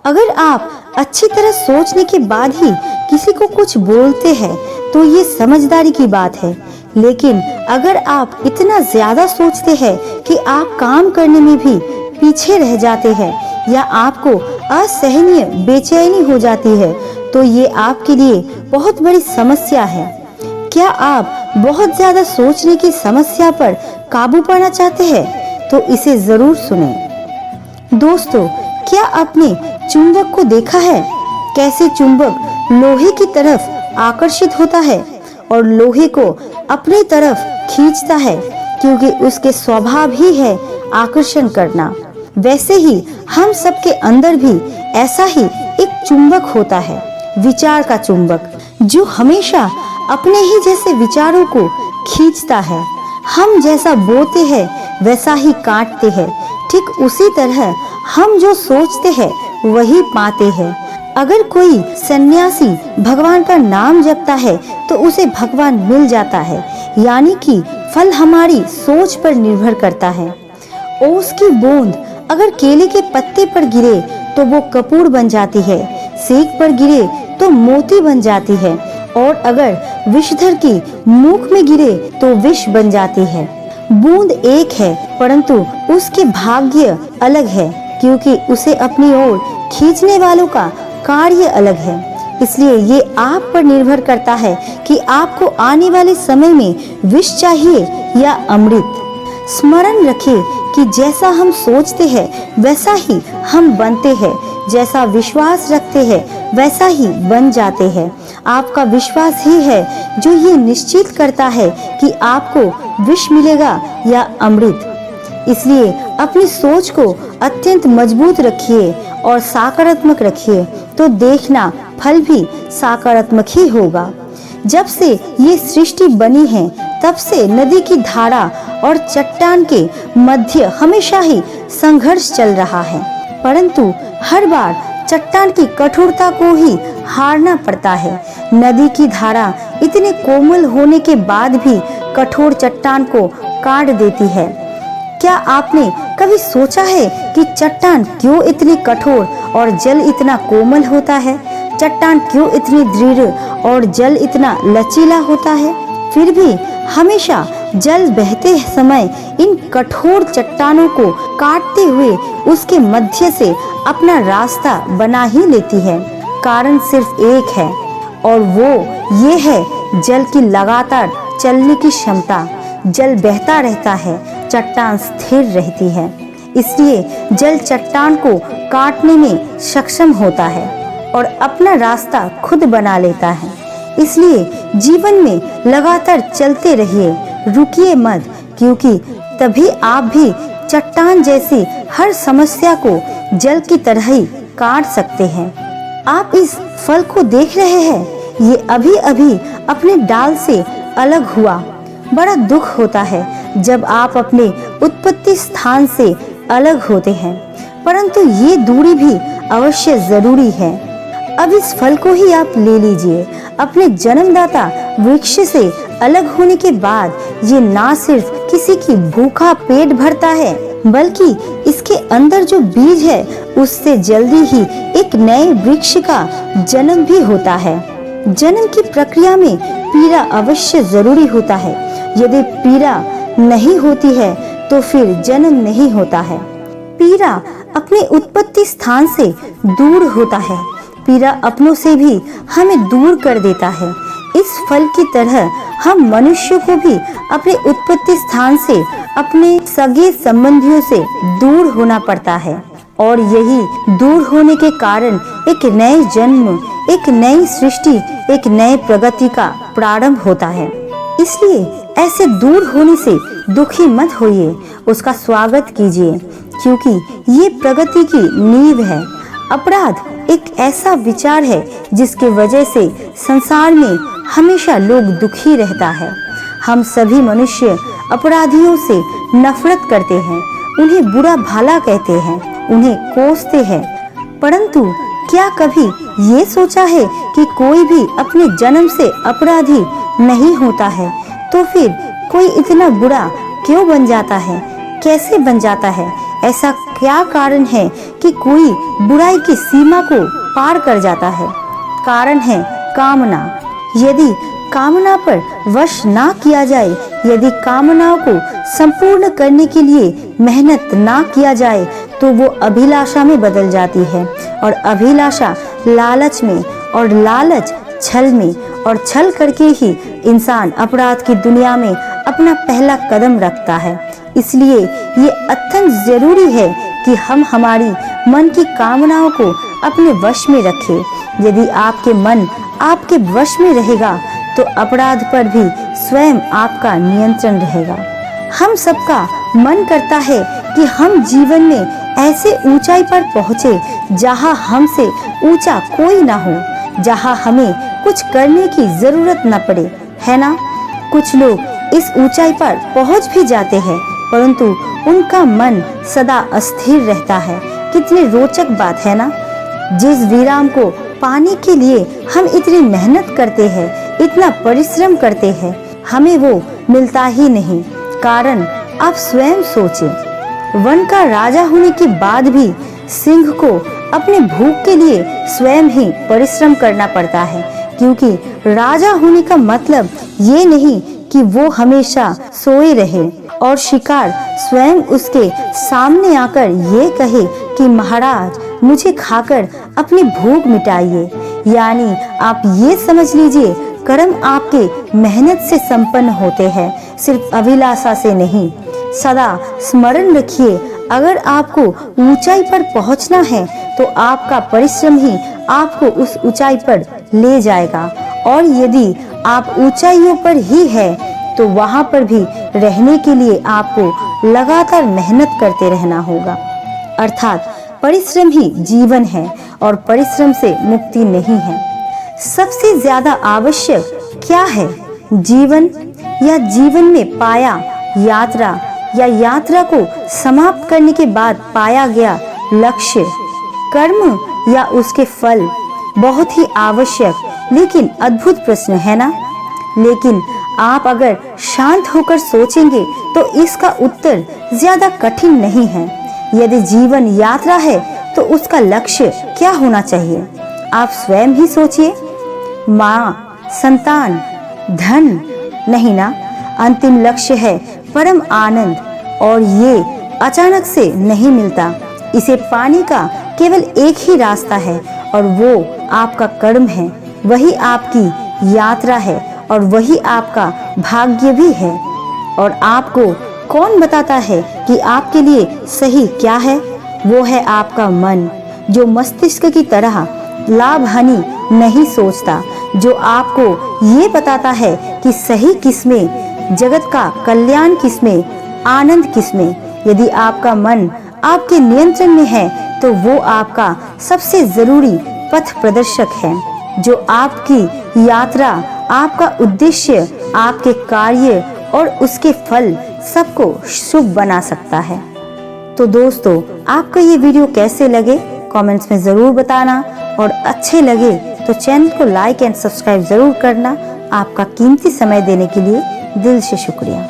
अगर आप अच्छी तरह सोचने के बाद ही किसी को कुछ बोलते हैं तो ये समझदारी की बात है। लेकिन अगर आप इतना ज्यादा सोचते हैं कि आप काम करने में भी पीछे रह जाते हैं या आपको असहनीय बेचैनी हो जाती है तो ये आपके लिए बहुत बड़ी समस्या है। क्या आप बहुत ज्यादा सोचने की समस्या पर काबू पाना चाहते हैं तो इसे जरूर सुनें। दोस्तों, क्या आपने चुंबक को देखा है? कैसे चुंबक लोहे की तरफ आकर्षित होता है और लोहे को अपनी तरफ खींचता है क्योंकि उसके स्वभाव ही है आकर्षण करना। वैसे ही हम सबके अंदर भी ऐसा ही एक चुंबक होता है, विचार का चुंबक, जो हमेशा अपने ही जैसे विचारों को खींचता है। हम जैसा बोते हैं वैसा ही काटते हैं। ठीक उसी तरह हम जो सोचते हैं वही पाते हैं। अगर कोई सन्यासी भगवान का नाम जपता है तो उसे भगवान मिल जाता है, यानी कि फल हमारी सोच पर निर्भर करता है। ओस की बूंद अगर केले के पत्ते पर गिरे तो वो कपूर बन जाती है, सेक पर गिरे तो मोती बन जाती है और अगर विषधर की मुख में गिरे तो विष बन जाती है। बूंद एक है परंतु उसके भाग्य अलग है क्योंकि उसे अपनी ओर खींचने वालों का कार्य अलग है। इसलिए ये आप पर निर्भर करता है कि आपको आने वाले समय में विष चाहिए या अमृत। स्मरण रखें कि जैसा हम सोचते हैं वैसा ही हम बनते हैं, जैसा विश्वास रखते हैं वैसा ही बन जाते हैं। आपका विश्वास ही है जो ये निश्चित करता है कि आपको विष मिलेगा या अमृत। इसलिए अपनी सोच को अत्यंत मजबूत रखिए और सकारात्मक रखिए तो देखना फल भी सकारात्मक ही होगा। जब से ये सृष्टि बनी है तब से नदी की धारा और चट्टान के मध्य हमेशा ही संघर्ष चल रहा है, परंतु हर बार चट्टान की कठोरता को ही हारना पड़ता है। नदी की धारा इतने कोमल होने के बाद भी कठोर चट्टान को काट देती है। क्या आपने कभी सोचा है कि चट्टान क्यों इतनी कठोर और जल इतना कोमल होता है? चट्टान क्यों इतनी दृढ़ और जल इतना लचीला होता है? फिर भी हमेशा जल बहते समय इन कठोर चट्टानों को काटते हुए उसके मध्य से अपना रास्ता बना ही लेती है। कारण सिर्फ एक है और वो ये है जल की लगातार चलने की क्षमता। जल बहता रहता है, चट्टान स्थिर रहती है। इसलिए जल चट्टान को काटने में सक्षम होता है और अपना रास्ता खुद बना लेता है। इसलिए जीवन में लगातार चलते रहिए, रुकिए मत, क्योंकि तभी आप भी चट्टान जैसी हर समस्या को जल की तरह ही काट सकते हैं। आप इस फल को देख रहे हैं, ये अभी अभी अपने डाल से अलग हुआ। बड़ा दुख होता है जब आप अपने उत्पत्ति स्थान से अलग होते हैं, परंतु ये दूरी भी अवश्य जरूरी है। अब इस फल को ही आप ले लीजिए। अपने जन्मदाता वृक्ष से अलग होने के बाद ये ना सिर्फ किसी की भूखा पेट भरता है, बल्कि इसके अंदर जो बीज है उससे जल्दी ही एक नए वृक्ष का जन्म भी होता है। जन्म की प्रक्रिया में पीड़ा अवश्य जरूरी होता है। यदि पीड़ा नहीं होती है तो फिर जन्म नहीं होता है। पीड़ा अपने उत्पत्ति स्थान से दूर होता है। पीड़ा अपनों से भी हमें दूर कर देता है। इस फल की तरह हम मनुष्य को भी अपने उत्पत्ति स्थान से, अपने सगे संबंधियों से दूर होना पड़ता है और यही दूर होने के कारण एक नए जन्म, एक नई सृष्टि, एक नए प्रगति का प्रारंभ होता है। इसलिए ऐसे दूर होने से दुखी मत होइए, उसका स्वागत कीजिए, क्योंकि ये प्रगति की नींव है। अपराध एक ऐसा विचार है जिसके वजह से संसार में हमेशा लोग दुखी रहता है। हम सभी मनुष्य अपराधियों से नफरत करते हैं, उन्हें बुरा भला कहते हैं, उन्हें कोसते हैं, परंतु क्या कभी ये सोचा है कि कोई भी अपने जन्म से अपराधी नहीं होता है? तो फिर कोई इतना बुरा क्यों बन जाता है? कैसे बन जाता है? ऐसा क्या कारण है कि कि कोई बुराई की सीमा को पार कर जाता है। कारण है कामना। यदि कामना पर वश ना किया जाए, यदि कामनाओं को संपूर्ण करने के लिए मेहनत ना किया जाए, तो वो अभिलाषा में बदल जाती है, और अभिलाषा लालच में, और लालच छल में, और छल करके ही इंसान अपराध की दुनिया में अपना पहला कदम रखता है। इसलिए ये अत्यंत जरूरी है कि हम हमारी मन की कामनाओं को अपने वश में रखें। यदि आपके मन आपके वश में रहेगा तो अपराध पर भी स्वयं आपका नियंत्रण रहेगा। हम सबका मन करता है कि हम जीवन में ऐसे ऊंचाई पर पहुंचे जहां हमसे ऊंचा कोई ना हो, जहां हमें कुछ करने की जरूरत न पड़े, है ना। कुछ लोग इस ऊंचाई पर पहुंच भी जाते हैं, परंतु उनका मन सदा अस्थिर रहता है। कितनी रोचक बात है ना। जिस विराम को पाने के लिए हम इतनी मेहनत करते हैं, इतना परिश्रम करते हैं, हमें वो मिलता ही नहीं। कारण आप स्वयं सोचें, वन का राजा होने के बाद भी सिंह को अपने भूख के लिए स्वयं ही परिश्रम करना पड़ता है, क्योंकि राजा होने का मतलब ये नहीं कि वो हमेशा सोए रहे और शिकार स्वयं उसके सामने आकर ये कहे कि महाराज मुझे खाकर अपनी भूख मिटाइए। यानी आप ये समझ लीजिए, कर्म आपके मेहनत से संपन्न होते हैं, सिर्फ अभिलाषा से नहीं। सदा स्मरण रखिए, अगर आपको ऊंचाई पर पहुंचना है तो आपका परिश्रम ही आपको उस ऊंचाई पर ले जाएगा, और यदि आप ऊंचाइयों पर ही है तो वहां पर भी रहने के लिए आपको लगातार मेहनत करते रहना होगा। अर्थात परिश्रम ही जीवन है और परिश्रम से मुक्ति नहीं है। सबसे ज्यादा आवश्यक क्या है, जीवन या जीवन में पाया यात्रा, या यात्रा को समाप्त करने के बाद पाया गया लक्ष्य, कर्म या उसके फल। बहुत ही आवश्यक लेकिन अद्भुत प्रश्न है ना। लेकिन आप अगर शांत होकर सोचेंगे तो इसका उत्तर ज्यादा कठिन नहीं है। यदि जीवन यात्रा है तो उसका लक्ष्य क्या होना चाहिए, आप स्वयं ही सोचिए। माँ, संतान, धन नहीं ना। अंतिम लक्ष्य है परम आनंद, और ये अचानक से नहीं मिलता। इसे पाने का केवल एक ही रास्ता है, और वो आपका कर्म है। वही आपकी यात्रा है और वही आपका भाग्य भी है। और आपको कौन बताता है कि आपके लिए सही क्या है? वो है आपका मन, जो मस्तिष्क की तरह लाभ हानि नहीं सोचता, जो आपको ये बताता है कि सही किसमें, जगत का कल्याण किसमें, आनंद किसमें। यदि आपका मन आपके नियंत्रण में है तो वो आपका सबसे जरूरी पथ प्रदर्शक है, जो आपकी यात्रा, आपका उद्देश्य, आपके कार्य और उसके फल सबको शुभ बना सकता है। तो दोस्तों, आपको ये वीडियो कैसे लगे कमेंट्स में जरूर बताना, और अच्छे लगे तो चैनल को लाइक एंड सब्सक्राइब जरूर करना। आपका कीमती समय देने के लिए दिल से शुक्रिया।